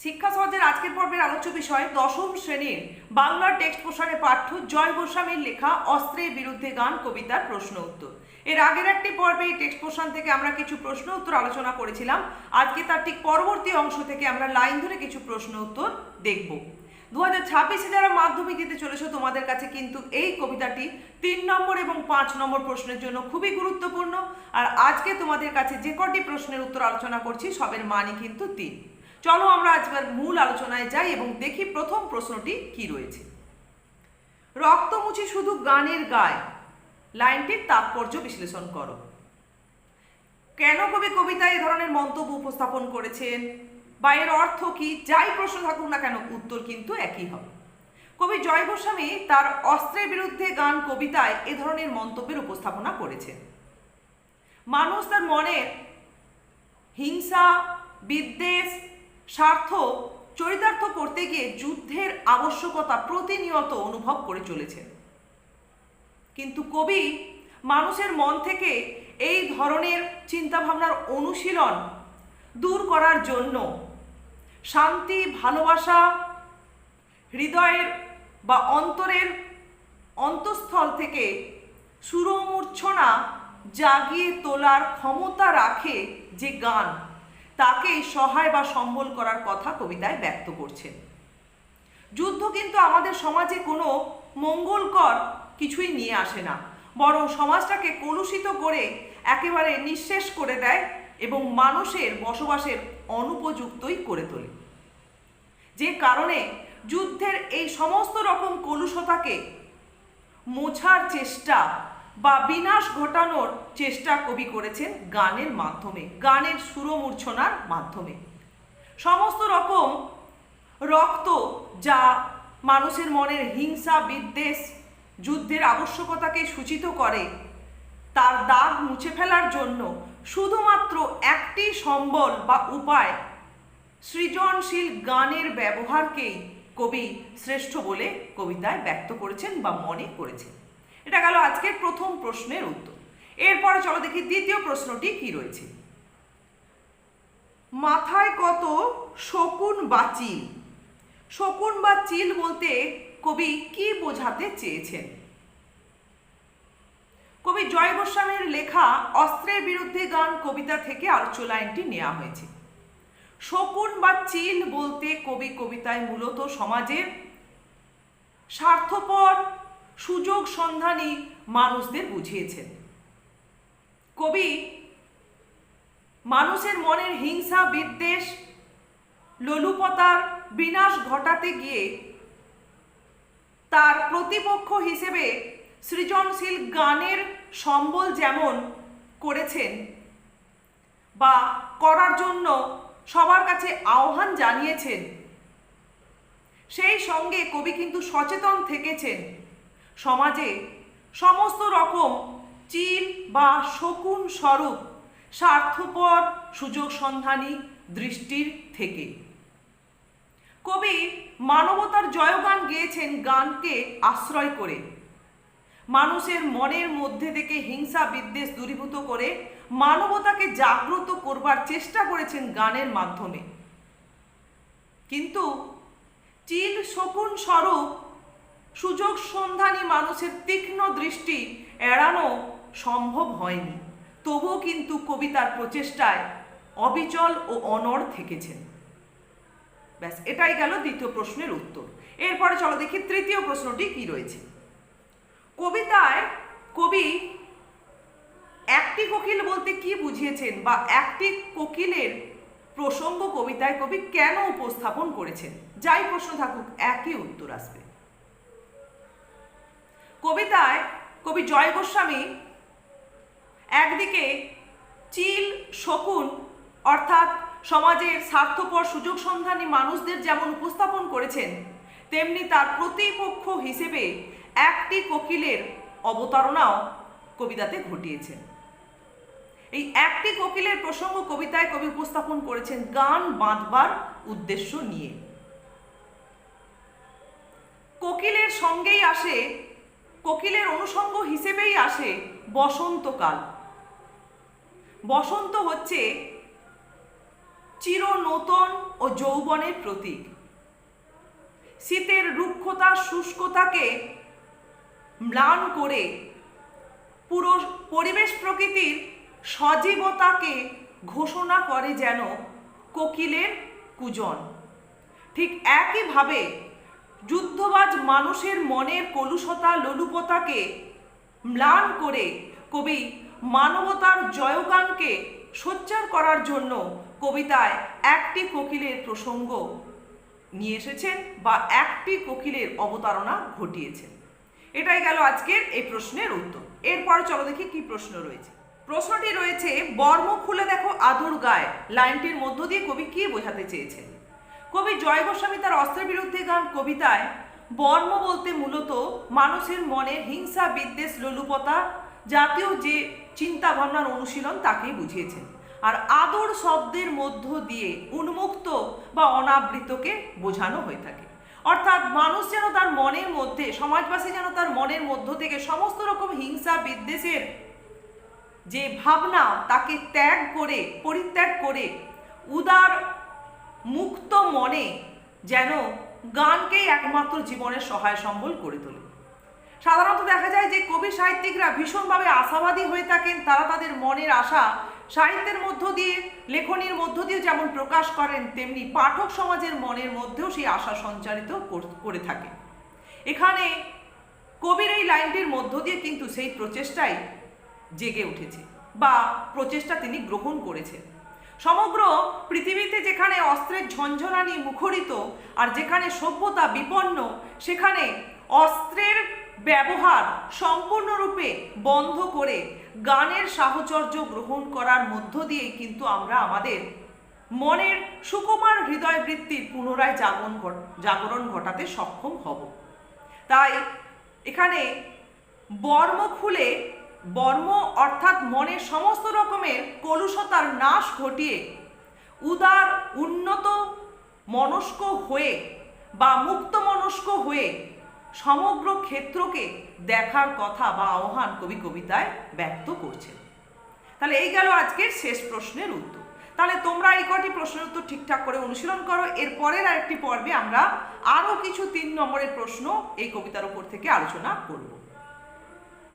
শিক্ষা সহজের আজকের পর্বের আলোচ্য বিষয় দশম শ্রেণীর বাংলা টেক্সট পোষণে পাঠ্য জয় গোস্বামীর লেখা অস্ত্রের বিরুদ্ধে গান কবিতার প্রশ্ন উত্তর। এর আগের একটি পর্বে এই টেক্সট পোষণ থেকে আমরা কিছু প্রশ্ন উত্তর আলোচনা করেছিলাম। আজকে তার ঠিক পরবর্তী অংশ থেকে আমরা লাইন ধরে কিছু প্রশ্ন উত্তর দেখব। 2026-এ যারা মাধ্যমিক দিতে চলেছো তোমাদের কাছে কিন্তু এই কবিতাটি 3 নম্বর এবং 5 নম্বর প্রশ্নের জন্য খুবই গুরুত্বপূর্ণ। আর আজকে তোমাদের কাছে যে কটি প্রশ্নের উত্তর আলোচনা করছি সবের মানই কিন্তু 3। চলো আমরা আজকের মূল আলোচনায় যাই এবং দেখি প্রথম প্রশ্নটি কি রয়েছে। রক্ত মুছি শুধু গানের গায়, লাইনটির তাৎপর্য বিশ্লেষণ করো। কেন কবি কবিতায় এ ধরনের মন্তব্য উপস্থাপন করেছেন বা এর অর্থ কি, যাই প্রশ্ন থাকুক না কেন উত্তর কিন্তু একই হবে। কবি জয় গোস্বামী তার অস্ত্রের বিরুদ্ধে গান কবিতায় এ ধরনের মন্তব্যের উপস্থাপনা করেছেন। মানুষ তার মনের হিংসা, বিদ্বেষ, স্বার্থ চরিতার্থ করতে গিয়ে যুদ্ধের আবশ্যকতা প্রতিনিয়ত অনুভব করে চলেছেন। কিন্তু কবি মানুষের মন থেকে এই ধরনের চিন্তাভাবনার অনুশীলন দূর করার জন্য শান্তি, ভালোবাসা, হৃদয়ের বা অন্তরের অন্তঃস্থল থেকে সুরমূর্ছনা জাগিয়ে তোলার ক্ষমতা রাখে যে গান, তাকে সহায় বা সম্বল করার কথা কবিতায় ব্যক্ত করছেন। যুদ্ধ কিন্তু আমাদের সমাজে কোনো মঙ্গলকর কিছুই নিয়ে আসে না, বরং সমাজটাকে কলুষিত করে একেবারে নিঃশেষ করে দেয় এবং মানুষের বসবাসের অনুপযুক্তই করে তোলে। যে কারণে যুদ্ধের এই সমস্ত রকম কলুষতাকে মোছার চেষ্টা বা বিনাশ ঘটানোর চেষ্টা কবি করেছেন গানের মাধ্যমে, গানের সুরমূর্ছনার মাধ্যমে। সমস্ত রকম রক্ত যা মানুষের মনের হিংসা, বিদ্বেষ, যুদ্ধের আবশ্যকতাকে সূচিত করে, তার দাগ মুছে ফেলার জন্য শুধুমাত্র একটি সম্বল বা উপায় সৃজনশীল গানের ব্যবহারকেই কবি শ্রেষ্ঠ বলে কবিতায় ব্যক্ত করেছেন বা মনে করেছেন। এটা গেল আজকের প্রথম প্রশ্নের উত্তর। এরপরে চলো দেখি দ্বিতীয় প্রশ্নটি কি রয়েছে। মাথায় কত শকুন বা চিল। শকুন বা চিল বলতে কবি কি বোঝাতে চেয়েছেন? কবি জয় গোস্বামীর লেখা অস্ত্রের বিরুদ্ধে গান কবিতা থেকে আলোচ্য লাইনটি নেওয়া হয়েছে। শকুন বা চিল বলতে কবি কবিতায় মূলত সমাজের স্বার্থপর, সুযোগ সন্ধানী মানুষদের বুঝিয়েছেন। কবি মানুষের মনের হিংসা, বিদ্বেষ, লোলুপতার বিনাশ ঘটাতে গিয়ে তার প্রতিপক্ষ হিসেবে সৃজনশীল গানের সম্বল যেমন করেছেন বা করার জন্য সবার কাছে আহ্বান জানিয়েছেন, সেই সঙ্গে কবি কিন্তু সচেতন থেকেছেন সমাজে সমস্ত রকম চিল বা শকুন স্বরূপ স্বার্থপর, সুযোগ সন্ধানী দৃষ্টির থেকে। কবি মানবতার জয়গান গেয়েছেন গানকে আশ্রয় করে। মানুষের মনের মধ্যে থেকে হিংসা, বিদ্বেষ দূরীভূত করে মানবতাকে জাগ্রত করবার চেষ্টা করেছেন গানের মাধ্যমে। কিন্তু চিল, শকুন স্বরূপ সুযোগ সন্ধানী মানুষের তীক্ষ্ণ দৃষ্টি এড়ানো সম্ভব হয়নি। তবুও কিন্তু কবিতার প্রচেষ্টায় অবিচল ও অনড় থেকেছেন। ব্যাস, এটাই গেল দ্বিতীয় প্রশ্নের উত্তর। এরপরে চলো দেখি তৃতীয় প্রশ্নটি কি রয়েছে। কবিতায় কবি একটি কোকিল বলতে কি বুঝিয়েছেন বা একটি কোকিলের প্রসঙ্গ কবিতায় কবি কেন উপস্থাপন করেছেন? যাই প্রশ্ন থাকুক একই উত্তর আসবে। কবিতায় কবি জয় গোস্বামী একদিকে চিল, শকুন অর্থাৎ সমাজের স্বার্থপর, সুযোগ সন্ধানী মানুষদের যেমন উপস্থাপন করেছেন, তেমনি তার প্রতিপক্ষ হিসেবে একটি কোকিলের অবতারণাও কবিতাতে ঘটিয়েছেন। এই একটি কোকিলের প্রসঙ্গ কবিতায় কবি উপস্থাপন করেছেন গান বাঁধবার উদ্দেশ্য নিয়ে। কোকিলের সঙ্গেই আসে, কোকিলের অনুষঙ্গ হিসেবেই আসে বসন্তকাল। বসন্ত হচ্ছে চির নূতন ও যৌবনের প্রতীক। শীতের রুক্ষতা শুষ্কতাকে ম্লান করে পুরো পরিবেশ প্রকৃতির সজীবতাকে ঘোষণা করে যেন কোকিলের কুজন। ঠিক একইভাবে যুদ্ধবাজ মানুষের মনের কলুষতা লোলুপতাকে ম্লান করে কবি মানবতার জয়গানকে সোচ্চার করার জন্য কবিতায় একটি কোকিলের প্রসঙ্গ নিয়ে এসেছেন বা একটি কোকিলের অবতারণা ঘটিয়েছেন। এটাই গেল আজকের এই প্রশ্নের উত্তর। এরপর চলো দেখি কি প্রশ্ন রয়েছে। প্রশ্নটি রয়েছে, বর্ম খুলে দেখো আদর গায়ে, লাইনটির মধ্য দিয়ে কবি কি বোঝাতে চেয়েছেন? কবি জয় গোস্বামী তার অস্ত্রের বিরুদ্ধে গান কবিতায় বর্ম বলতে মূলত মানুষের মনের হিংসা বিদ্বেষ লোলুপতা জাতীয় যে চিন্তা ভাবনার অনুশীলন তাকেই বুঝিয়েছেন। আর আদর শব্দের মধ্য দিয়ে উন্মুক্ত বা অনাবৃতকে বোঝানো হয়ে থাকে। অর্থাৎ মানুষ যেন তার মনের মধ্যে, সমাজবাসী যেন তার মনের মধ্য থেকে সমস্ত রকম হিংসা বিদ্বেষের যে ভাবনা তাকে পরিত্যাগ করে উদার মুক্ত মনে যেন গানকেই একমাত্র জীবনের সহায় সম্বল করে তোলে। সাধারণত দেখা যায় যে কবি সাহিত্যিকরা ভীষণভাবে আশাবাদী হয়ে থাকেন। তারা তাদের মনের আশা সাহিত্যের মধ্য দিয়ে, লেখনীর মধ্য দিয়ে যেমন প্রকাশ করেন, তেমনি পাঠক সমাজের মনের মধ্যেও সেই আশা সঞ্চারিত করে থাকে। এখানে কবির এই লাইনটির মধ্য দিয়ে কিন্তু সেই প্রচেষ্টাই জেগে উঠেছে বা প্রচেষ্টা তিনি গ্রহণ করেছেন। সমগ্র পৃথিবীতে যেখানে অস্ত্রের ঝঞ্ঝনানি মুখরিত আর যেখানে সভ্যতা বিপন্ন, সেখানে অস্ত্রের ব্যবহার সম্পূর্ণরূপে বন্ধ করে গানের সাহচর্য গ্রহণ করার মধ্য দিয়ে কিন্তু আমরা আমাদের মনের সুকুমার হৃদয় বৃত্তির পুনরায় জাগরণ ঘটাতে সক্ষম হব। তাই এখানে বর্ম অর্থাৎ মনের সমস্ত রকমের কলুষতার নাশ ঘটিয়ে উদার উন্নত মনস্ক হয়ে বা মুক্ত মনস্ক হয়ে সমগ্র ক্ষেত্রকে দেখার কথা বা আহ্বান কবি কবিতায় ব্যক্ত করছেন। তাহলে এই গেল আজকের শেষ প্রশ্নের উত্তর। তাহলে তোমরা এই কটি প্রশ্নের উত্তর ঠিকঠাক করে অনুশীলন করো। এর পরের আরেকটি পর্বে আমরা আরও কিছু 3 নম্বরের প্রশ্ন এই কবিতার উপর থেকে আলোচনা করব।